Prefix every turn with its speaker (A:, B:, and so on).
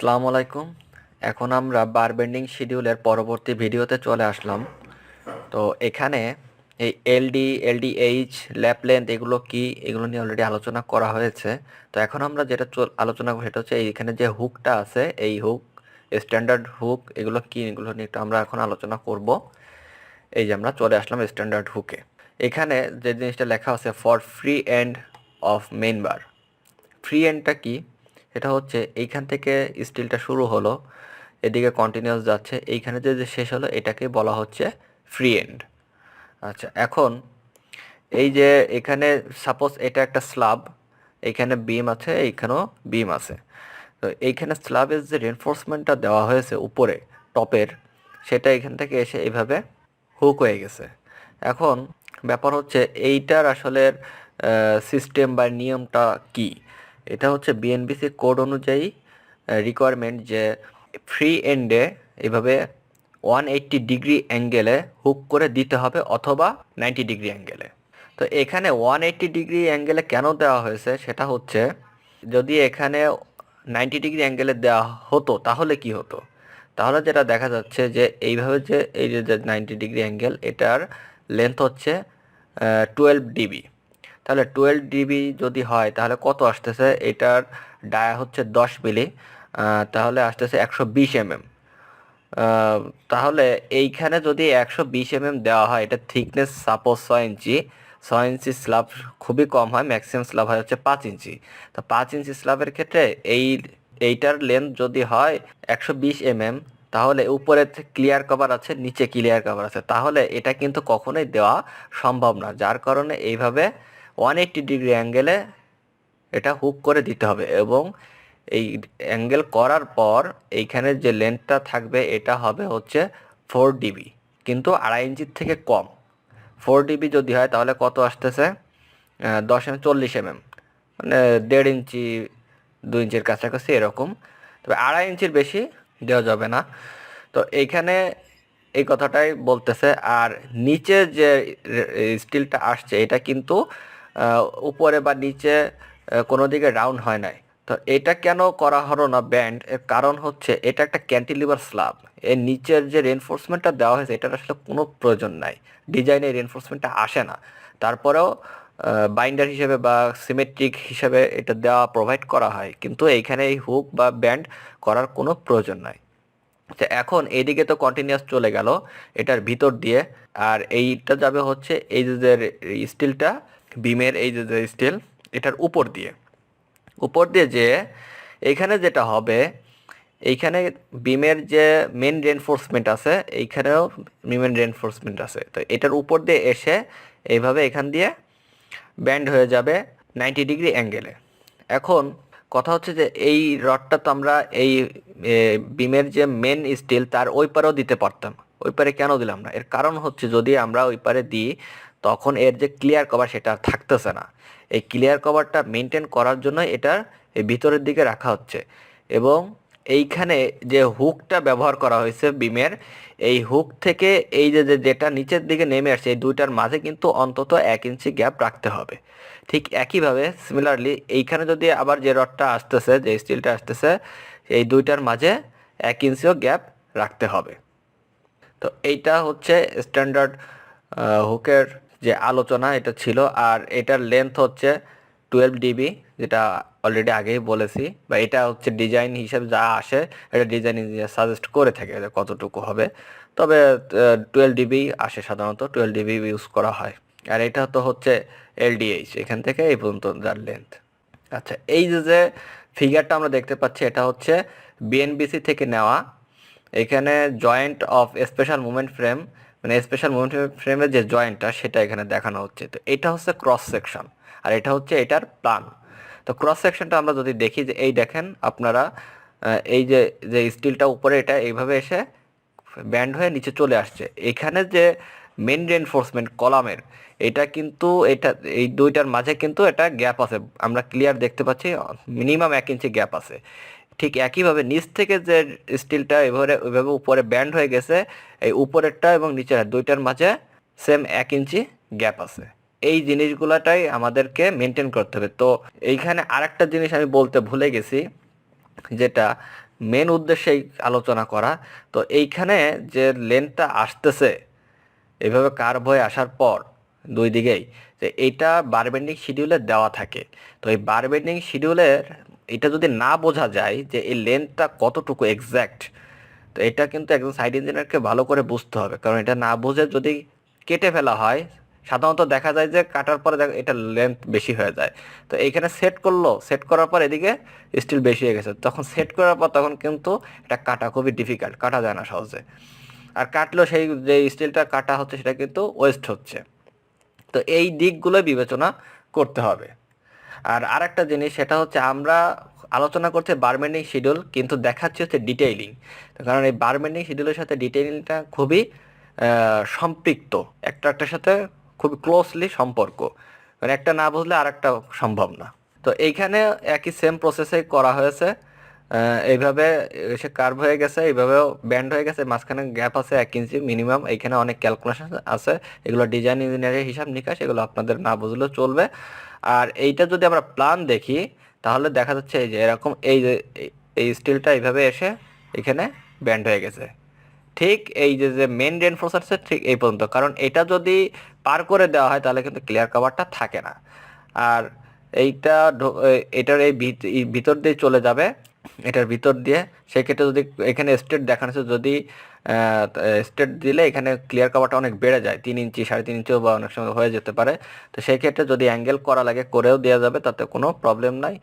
A: আসসালামু আলাইকুম। এখন আমরা বার বেন্ডিং শিডিউলের পরবর্তী ভিডিওতে চলে আসলাম। তো এখানে এই এলডি, এলডিএইচ, ল্যাপ লেন্থ এগুলো কি, এগুলো নিয়ে অলরেডি আলোচনা করা হয়েছে। তো এখন আমরা যেটা আলোচনা করব সেটা হচ্ছে এইখানে যে হুকটা আছে, এই হুক, স্ট্যান্ডার্ড হুক, এগুলো কি, এগুলো নিয়ে একটু আমরা এখন আলোচনা করব। এই যে আমরা চলে আসলাম স্ট্যান্ডার্ড হুকে। এখানে যে জিনিসটা লেখা আছে for free end of main bar. Free এন্ডটা কি? এটা হচ্ছে এইখান থেকে স্টিলটা শুরু হলো, এদিকে কন্টিনিউয়াস যাচ্ছে, এইখানে যে শেষ হলো এটাকে বলা হচ্ছে ফ্রি এন্ড। আচ্ছা, এখন এই যে এখানে সাপোজ এটা একটা স্ল্যাব, এইখানে বিম আছে, এইখানেও বিম আছে। তো এইখানে স্ল্যাবের যে রেনফোর্সমেন্টটা দেওয়া হয়েছে উপরে টপের, সেটা এখান থেকে এসে এইভাবে হুক হয়ে গেছে। এখন ব্যাপার হচ্ছে এইটার আসলে সিস্টেম বা নিয়মটা কি। এটা হচ্ছে বিএনবিসি কোড অনুযায়ী রিকোয়ারমেন্ট যে ফ্রি এন্ডে এইভাবে 180 ডিগ্রি অ্যাঙ্গেলে হুক করে দিতে হবে, অথবা 90 ডিগ্রি অ্যাঙ্গেলে। তো এখানে 180 ডিগ্রি অ্যাঙ্গেলে কেন দেওয়া হয়েছে সেটা হচ্ছে, যদি এখানে 90 ডিগ্রি অ্যাঙ্গেলে দেওয়া হতো তাহলে কি হতো। তাহলে যেটা দেখা যাচ্ছে যে এইভাবে যে এই যে 90 ডিগ্রি অ্যাঙ্গেল, এটার লেন্থ হচ্ছে 12 ডিবি। তাহলে 12 ডিবি যদি হয় তাহলে কত আসতেছে, এটার ডায়া হচ্ছে 10 মিলি, তাহলে আসতেছে 120 mm। আহ, তাহলে এইখানে যদি 120 mm দেওয়া হয়, এটা থিকনেস সাপোজ 6 ইঞ্চি, 6 ইঞ্চি স্ল্যাব খুবই কম হয়, ম্যাক্সিমাম স্ল্যাব হয় হচ্ছে 5 ইঞ্চি। তো 5 ইঞ্চি স্ল্যাবের ক্ষেত্রে এইটার লেন্থ যদি হয় 120 mm, তাহলে উপরে ক্লিয়ার কভার আছে, নিচে ক্লিয়ার কভার আছে, তাহলে এটা কিন্তু কখনোই দেওয়া সম্ভব না। যার কারণে এইভাবে 180 ডিগ্রি অ্যাঙ্গেলে এটা হুক করে দিতে হবে, এবং এই অ্যাঙ্গেল করার পর এইখানে যে লেন্থটা থাকবে এটা হবে হচ্ছে 4 ডিবি, কিন্তু 2.5 ইঞ্চির থেকে কম। 4 ডিবি যদি হয় তাহলে কত আসতেছে, 10 mm, 40 mm, মানে 1.5 ইঞ্চি, 2 ইঞ্চির কাছাকাছি এরকম। তবে 2.5 ইঞ্চির বেশি দেওয়া যাবে না। তো এইখানে এই কথাটাই বলতেছে। আর নিচে যে স্টিলটা আসছে এটা কিন্তু উপরে বা নিচে কোনো দিকে রাউন্ড হয় নাই। তো এটা কেন করা হলো না ব্যান্ড, এর কারণ হচ্ছে এটা একটা ক্যান্টিলিভার স্ল্যাব। এর নিচের যে রেনফোর্সমেন্টটা দেওয়া হয়েছে এটার আসলে কোনো প্রয়োজন নাই, ডিজাইনে রেনফোর্সমেন্টটা আসে না। তারপরেও বাইন্ডার হিসেবে বা সিমেট্রিক হিসেবে এটা দেওয়া প্রোভাইড করা হয়, কিন্তু এইখানে এই হুক বা ব্যান্ড করার কোনো প্রয়োজন নাই। তো এখন এইদিকে তো কন্টিনিউয়াস চলে গেল এটার ভিতর দিয়ে, আর এইটা যাবে হচ্ছে এই যে স্টিলটা, বিমের এই যে স্টিল, এটার উপর দিয়ে যে এইখানে যেটা হবে, এইখানে বিমের যে মেন রেনফোর্সমেন্ট আছে, এইখানেও মেন রেনফোর্সমেন্ট আছে। তো এটার উপর দিয়ে এসে এইভাবে এখান দিয়ে ব্যান্ড হয়ে যাবে 90 ডিগ্রি অ্যাঙ্গেলে। এখন কথা হচ্ছে যে এই রডটা তো আমরা এই বিমের যে মেন স্টিল তার ওই পারেও দিতে পারতাম, ওই পারে কেন দিলাম না, এর কারণ হচ্ছে যদি আমরা ওই পারে দিই তখন এর যে ক্লিয়ার কভার সেটা আর থাকতেছে না। এই ক্লিয়ার কভারটা মেনটেন করার জন্য এটার এই ভিতরের দিকে রাখা হচ্ছে। এবং এইখানে যে হুকটা ব্যবহার করা হয়েছে বিমের, এই হুক থেকে এই যেটা নিচের দিকে নেমে আসছে, এই দুইটার মাঝে কিন্তু অন্তত 1 ইঞ্চি গ্যাপ রাখতে হবে। ঠিক একইভাবে সিমিলারলি এইখানে যদি আবার যে রডটা আসতেছে, যে স্টিলটা আসতেছে, এই দুইটার মাঝে 1 ইঞ্চিও গ্যাপ রাখতে হবে। তো এইটা হচ্ছে স্ট্যান্ডার্ড হুকের যে আলোচনা এটা ছিল। আর এটার লেন্থ হচ্ছে 12 ডিবি, যেটা অলরেডি আগেই বলেছি, বা এটা হচ্ছে ডিজাইন হিসেবে যা আসে, এটা ডিজাইন ইঞ্জিনিয়ার সাজেস্ট করে থাকে যে কতটুকু হবে। তবে 12 ডিবি আসে, সাধারণত 12 ডিবি ইউজ করা হয়। আর এটা তো হচ্ছে এলডিএইচ, এখান থেকে এই পর্যন্ত যার লেন্থ। আচ্ছা, এই যে ফিগারটা আমরা দেখতে পাচ্ছি এটা হচ্ছে বিএনবিসি থেকে নেওয়া। এখানে joint of special movement frame, মানে স্পেশাল মুভমেন্ট ফ্রেমের যে জয়েন্টটা সেটা এখানে দেখানো হচ্ছে। তো এটা হচ্ছে ক্রস সেকশন, আর এটা হচ্ছে এটার প্ল্যান। তো ক্রস সেকশনটা আমরা যদি দেখি, যে এই দেখেন আপনারা, এই যে যে স্টিলটা উপরে এটা এইভাবে এসে ব্যান্ড হয়ে নিচে চলে আসছে। এখানে যে মেন রেনফোর্সমেন্ট কলামের, এটা কিন্তু এটা এই দুইটার মাঝে কিন্তু এটা গ্যাপ আছে, আমরা ক্লিয়ার দেখতে পাচ্ছি, মিনিমাম 1 ইঞ্চি গ্যাপ আছে। ঠিক একইভাবে নিচ থেকে যে স্টিলটা এভাবে ওইভাবে উপরে ব্যান্ড হয়ে গেছে, এই উপরেরটা এবং নিচের দুইটার মাঝে সেম 1 ইঞ্চি গ্যাপ আছে। এই জিনিসগুলাটাই আমাদেরকে মেনটেন করতে হবে। তো এইখানে আরেকটা জিনিস আমি বলতে ভুলে গেছি, যেটা মেন উদ্দেশ্যেই আলোচনা করা। তো এইখানে যে লেন্থটা আসতেছে এইভাবে কার্ভ হয়ে আসার পর দুই দিকেই, যে এইটা বার বেন্ডিং শিডিউলে দেওয়া থাকে। তো এই বার বেন্ডিং শিডিউলের এটা যদি না বোঝা যায় যে এই লেন্থটা কতটুকু এক্স্যাক্ট, তো এটা কিন্তু একজন সাইড ইঞ্জিনিয়ারকে ভালো করে বুঝতে হবে, কারণ এটা না বুঝে যদি কেটে ফেলা হয় সাধারণত দেখা যায় যে কাটার পরে এটা লেন্থ বেশি হয়ে যায়। তো এইখানে সেট করলো, সেট করার পর এদিকে স্টিল বেশি হয়ে গেছে, তখন সেট করার পর তখন কিন্তু এটা কাটা খুবই ডিফিকাল্ট, কাটা যায় না সহজে। আর কাটলেও সেই যে স্টিলটা কাটা হচ্ছে সেটা কিন্তু ওয়েস্ট হচ্ছে। তো এই দিকগুলো বিবেচনা করতে হবে। আর আরেকটা জিনিস সেটা হচ্ছে আমরা আলোচনা করছি বারবেন্ডিং শিডিউল, কিন্তু দেখাচ্ছি হচ্ছে ডিটেইলিং। কারণ এই বারবেন্ডিং শিডিউলের সাথে ডিটেইলিংটা খুবই সম্পৃক্ত, একটা একটার সাথে খুবই ক্লোজলি সম্পর্ক, মানে একটা না বুঝলে আর একটা সম্ভব না। তো এইখানে একই সেম প্রসেসে করা হয়েছে। এইভাবে সে কার্ভ হয়ে গেছে, এইভাবেও ব্যান্ড হয়ে গেছে, মাঝখানে গ্যাপ আছে 1 ইঞ্চি মিনিমাম। এইখানে অনেক ক্যালকুলেশন আছে, এগুলো ডিজাইন ইঞ্জিনিয়ারের হিসাব নিকাশ, এগুলো আপনাদের না বুঝলেও চলবে। আর এইটা যদি আমরা প্ল্যান দেখি তাহলে দেখা যাচ্ছে এই যে এরকম, এই যে এই স্টিলটা এইভাবে এসে এখানে ব্যান্ড হয়ে গেছে, ঠিক এই যে যে মেন রেনফোর্স আছে ঠিক এই পর্যন্ত। কারণ এটা যদি পার করে দেওয়া হয় তাহলে কিন্তু ক্লিয়ার কভারটা থাকে না। আর এইটা এটার এই ভিতর দিয়ে চলে যাবে, এটার ভিতর দিয়ে। সেক্ষেত্রে যদি এখানে স্টেট দেখানো, যদি স্টেট দিলে এখানে ক্লিয়ার কভারটা অনেক বেড়ে যায়, 3 ইঞ্চি 3.5 ইঞ্চিও বা অনেক সময় হয়ে যেতে পারে। তো সেই ক্ষেত্রে যদি অ্যাঙ্গেল করা লাগে করেও দেওয়া যাবে, তাতে কোনো প্রবলেম নাই।